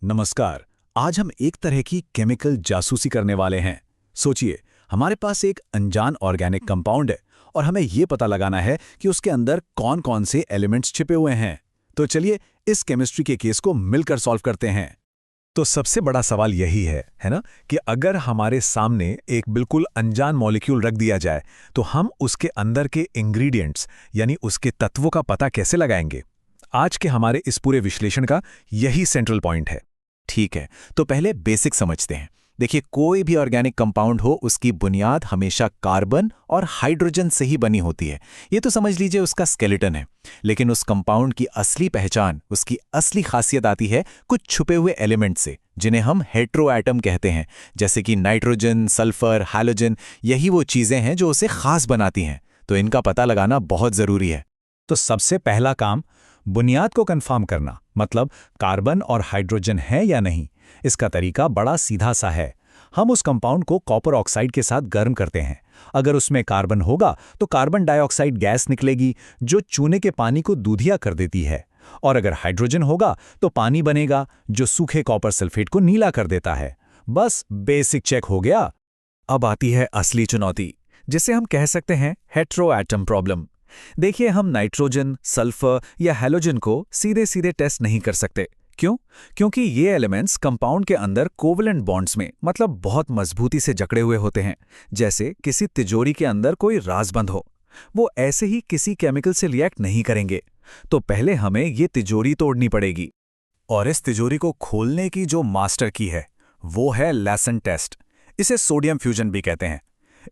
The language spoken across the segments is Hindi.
नमस्कार। आज हम एक तरह की केमिकल जासूसी करने वाले हैं। सोचिए, हमारे पास एक अनजान ऑर्गेनिक कंपाउंड है और हमें ये पता लगाना है कि उसके अंदर कौन-कौन से एलिमेंट्स छिपे हुए हैं। तो चलिए इस केमिस्ट्री के केस को मिलकर सॉल्व करते हैं। तो सबसे बड़ा सवाल यही है ना, कि अगर हमारे सामने एक बिल्कुल अनजान मॉलिक्यूल रख दिया जाए तो हम उसके अंदर के इंग्रेडिएंट्स यानी उसके तत्वों का पता कैसे लगाएंगे। आज के हमारे इस पूरे विश्लेषण का यही सेंट्रल पॉइंट है। ठीक है, तो पहले बेसिक समझते हैं। देखिए, कोई भी ऑर्गेनिक कंपाउंड हो, उसकी बुनियाद हमेशा कार्बन और हाइड्रोजन से ही बनी होती है। ये तो समझ लीजिए उसका स्केलेटन है। लेकिन उस कंपाउंड की असली पहचान, उसकी असली खासियत आती है कुछ छुपे हुए एलिमेंट से, जिन्हें हम हेटेरो एटम कहते हैं। जैसे कि नाइट्रोजन, सल्फर, हैलोजन, यही वो चीजें हैं जो उसे खास बनाती हैं। तो इनका पता लगाना बहुत जरूरी है। तो सबसे पहला काम बुनियाद को कंफर्म करना, मतलब कार्बन और हाइड्रोजन है या नहीं। इसका तरीका बड़ा सीधा सा है। हम उस कंपाउंड को कॉपर ऑक्साइड के साथ गर्म करते हैं। अगर उसमें कार्बन होगा तो कार्बन डाइऑक्साइड गैस निकलेगी जो चूने के पानी को दूधिया कर देती है। और अगर हाइड्रोजन होगा तो पानी बनेगा जो सूखे कॉपर सल्फेट को नीला कर देता है। बस बेसिक चेक हो गया। अब आती है असली चुनौती, जिसे हम कह सकते हैं हेटेरो एटम प्रॉब्लम। देखिए, हम नाइट्रोजन, सल्फर या हैलोजन को सीधे सीधे टेस्ट नहीं कर सकते। क्यों? क्योंकि ये एलिमेंट्स कंपाउंड के अंदर कोवलेंट बॉन्ड्स में, मतलब बहुत मजबूती से जकड़े हुए होते हैं, जैसे किसी तिजोरी के अंदर कोई राजबंद हो। वो ऐसे ही किसी केमिकल से रिएक्ट नहीं करेंगे। तो पहले हमें ये तिजोरी तोड़नी पड़ेगी। और इस तिजोरी को खोलने की जो मास्टर की है वो है लेसन टेस्ट। इसे सोडियम फ्यूजन भी कहते हैं।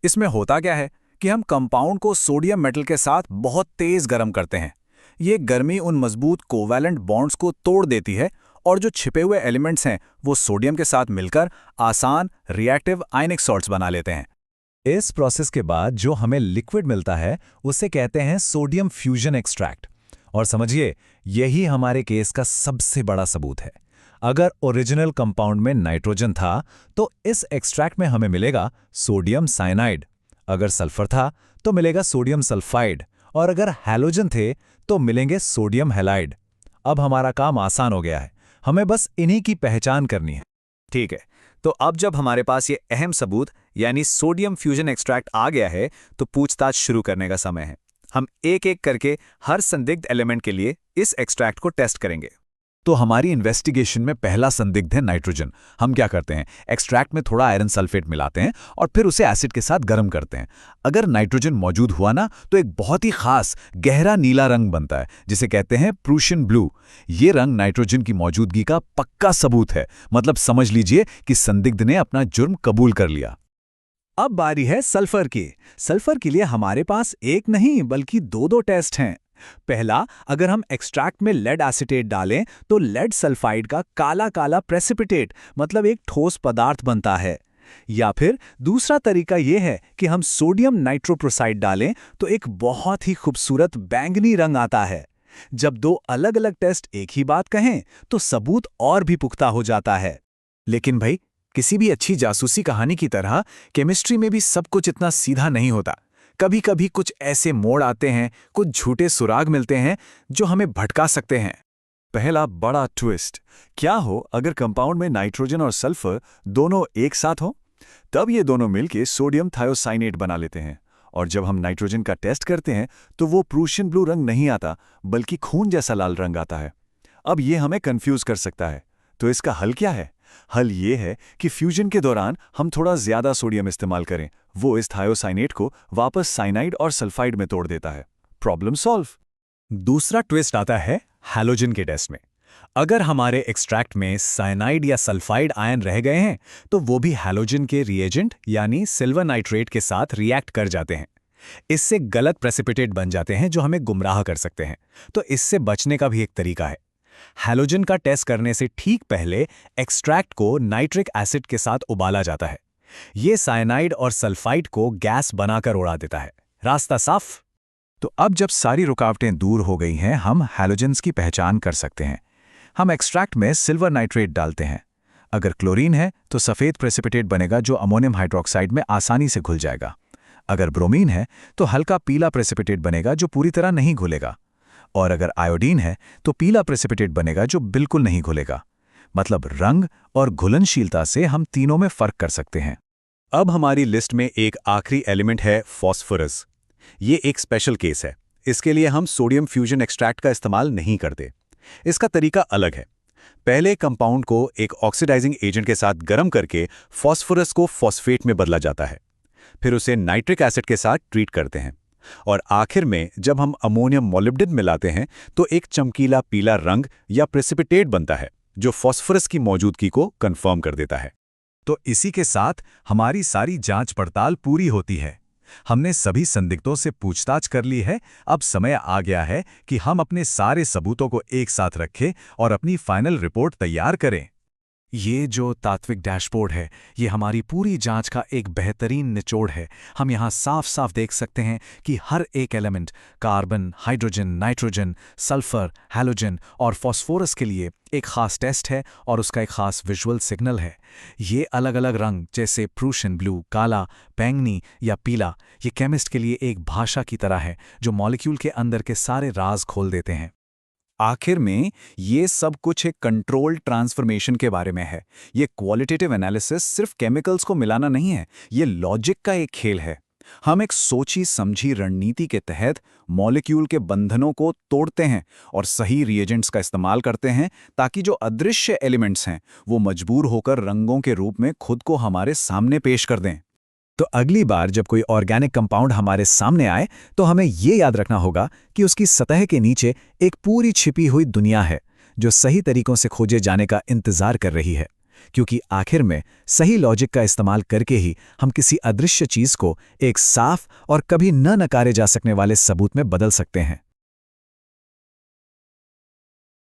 इसमें होता क्या है कि हम कंपाउंड को सोडियम मेटल के साथ बहुत तेज गर्म करते हैं। ये गर्मी उन मजबूत कोवैलेंट बॉन्ड्स को तोड़ देती है और जो छिपे हुए एलिमेंट्स हैं वो सोडियम के साथ मिलकर आसान रिएक्टिव आयनिक सॉल्ट्स बना लेते हैं। इस प्रोसेस के बाद जो हमें लिक्विड मिलता है उसे कहते हैं सोडियम फ्यूजन एक्सट्रैक्ट। और समझिए, यही हमारे केस का सबसे बड़ा सबूत है। अगर ओरिजिनल कंपाउंड में नाइट्रोजन था तो इस एक्सट्रैक्ट में हमें मिलेगा सोडियम साइनाइड। अगर सल्फर था तो मिलेगा सोडियम सल्फाइड। और अगर हैलोजन थे तो मिलेंगे सोडियम हैलाइड। अब हमारा काम आसान हो गया है, हमें बस इन्हीं की पहचान करनी है। ठीक है, तो अब जब हमारे पास ये अहम सबूत यानी सोडियम फ्यूजन एक्सट्रैक्ट आ गया है तो पूछताछ शुरू करने का समय है। हम एक एक करके हर संदिग्ध एलिमेंट के लिए इस एक्सट्रैक्ट को टेस्ट करेंगे। तो हमारी इन्वेस्टिगेशन में पहला संदिग्ध है नाइट्रोजन। हम क्या करते हैं, एक्सट्रैक्ट में थोड़ा आयरन सल्फेट मिलाते हैं और फिर उसे एसिड के साथ गर्म करते हैं। अगर नाइट्रोजन मौजूद हुआ ना तो एक बहुत ही खास गहरा नीला रंग बनता है, जिसे कहते हैं प्रूशियन ब्लू। ये रंग नाइट्रोजन की मौजूदगी का पक्का सबूत है। मतलब समझ लीजिए कि संदिग्ध ने अपना जुर्म कबूल कर लिया। अब बारी है सल्फर की। सल्फर के लिए हमारे पास एक नहीं बल्कि दो टेस्ट हैं। पहला, अगर हम एक्सट्रैक्ट में लेड एसीटेट डालें तो लेड सल्फाइड का काला काला प्रेसिपिटेट, मतलब एक ठोस पदार्थ बनता है। या फिर दूसरा तरीका यह है कि हम सोडियम नाइट्रोप्रोसाइड डालें तो एक बहुत ही खूबसूरत बैंगनी रंग आता है। जब दो अलग अलग टेस्ट एक ही बात कहें तो सबूत और भी पुख्ता हो जाता है। लेकिन भाई, किसी भी अच्छी जासूसी कहानी की तरह केमिस्ट्री में भी सब कुछ इतना सीधा नहीं होता। कभी कभी कुछ ऐसे मोड़ आते हैं, कुछ झूठे सुराग मिलते हैं जो हमें भटका सकते हैं। पहला बड़ा ट्विस्ट, क्या हो अगर कंपाउंड में नाइट्रोजन और सल्फर दोनों एक साथ हो? तब ये दोनों मिलकर सोडियम थायोसाइनेट बना लेते हैं। और जब हम नाइट्रोजन का टेस्ट करते हैं तो वो प्रूशियन ब्लू रंग नहीं आता, बल्कि खून जैसा लाल रंग आता है। अब ये हमें कंफ्यूज कर सकता है। तो इसका हल क्या है? हल ये है कि फ्यूजन के दौरान हम थोड़ा ज्यादा सोडियम इस्तेमाल करें। वो इस थायोसाइनेट को वापस साइनाइड और सल्फाइड में तोड़ देता है। Problem solve. दूसरा ट्विस्ट आता है हैलोजन के टेस्ट में। अगर हमारे एक्सट्रैक्ट में साइनाइड या सल्फाइड आयन रह गए हैं तो वो भी हैलोजन के रिएजेंट यानी सिल्वर नाइट्रेट के साथ रिएक्ट कर जाते हैं। इससे गलत प्रेसिपिटेट बन जाते हैं जो हमें गुमराह कर सकते हैं। तो इससे बचने का भी एक तरीका है। हैलोजन का टेस्ट करने से ठीक पहले एक्सट्रैक्ट को नाइट्रिक एसिड के साथ उबाला जाता है। ये साइनाइड और सल्फाइड को गैस बनाकर उड़ा देता है। रास्ता साफ। तो अब जब सारी रुकावटें दूर हो गई हैं, हम हैलोजन्स की पहचान कर सकते हैं। हम एक्सट्रैक्ट में सिल्वर नाइट्रेट डालते हैं। अगर क्लोरीन है तो सफ़ेद प्रेसिपिटेट बनेगा जो अमोनियम हाइड्रोक्साइड में आसानी से घुल जाएगा। अगर ब्रोमीन है तो हल्का पीला प्रेसिपिटेट बनेगा जो पूरी तरह नहीं घुलेगा। और अगर आयोडीन है तो पीला प्रेसिपिटेट बनेगा जो बिल्कुल नहीं घुलेगा। मतलब रंग और घुलनशीलता से हम तीनों में फर्क कर सकते हैं। अब हमारी लिस्ट में एक आखिरी एलिमेंट है फॉस्फोरस। ये एक स्पेशल केस है। इसके लिए हम सोडियम फ्यूजन एक्सट्रैक्ट का इस्तेमाल नहीं करते। इसका तरीका अलग है। पहले कंपाउंड को एक ऑक्सीडाइजिंग एजेंट के साथ गर्म करके फॉस्फोरस को फॉस्फेट में बदला जाता है। फिर उसे नाइट्रिक एसिड के साथ ट्रीट करते हैं और आखिर में जब हम अमोनियम मोलिब्डेन मिलाते हैं तो एक चमकीला पीला रंग या प्रेसिपिटेट बनता है जो फॉस्फोरस की मौजूदगी को कंफर्म कर देता है। तो इसी के साथ हमारी सारी जांच पड़ताल पूरी होती है। हमने सभी संदिग्धों से पूछताछ कर ली है। अब समय आ गया है कि हम अपने सारे सबूतों को एक साथ रखें और अपनी फाइनल रिपोर्ट तैयार करें। ये जो तात्विक डैशबोर्ड है, ये हमारी पूरी जांच का एक बेहतरीन निचोड़ है। हम यहाँ साफ साफ देख सकते हैं कि हर एक element carbon, hydrogen, nitrogen, sulphur, halogen और फॉस्फोरस के लिए एक खास टेस्ट है और उसका एक खास विजुअल सिग्नल है। ये अलग अलग रंग जैसे प्रूशियन ब्लू, काला, बैंगनी या पीला, ये केमिस्ट के लिए एक भाषा की तरह है जो मॉलिक्यूल के अंदर के सारे राज खोल देते हैं। आखिर में ये सब कुछ एक कंट्रोल्ड ट्रांसफॉर्मेशन के बारे में है। ये क्वालिटेटिव एनालिसिस सिर्फ केमिकल्स को मिलाना नहीं है, ये लॉजिक का एक खेल है। हम एक सोची समझी रणनीति के तहत मॉलिक्यूल के बंधनों को तोड़ते हैं और सही रिएजेंट्स का इस्तेमाल करते हैं ताकि जो अदृश्य एलिमेंट्स हैं वो मजबूर होकर रंगों के रूप में खुद को हमारे सामने पेश कर दें। तो अगली बार जब कोई ऑर्गेनिक कंपाउंड हमारे सामने आए तो हमें ये याद रखना होगा कि उसकी सतह के नीचे एक पूरी छिपी हुई दुनिया है जो सही तरीकों से खोजे जाने का इंतजार कर रही है, क्योंकि आखिर में सही लॉजिक का इस्तेमाल करके ही हम किसी अदृश्य चीज को एक साफ और कभी न नकारे जा सकने वाले सबूत में बदल सकते हैं।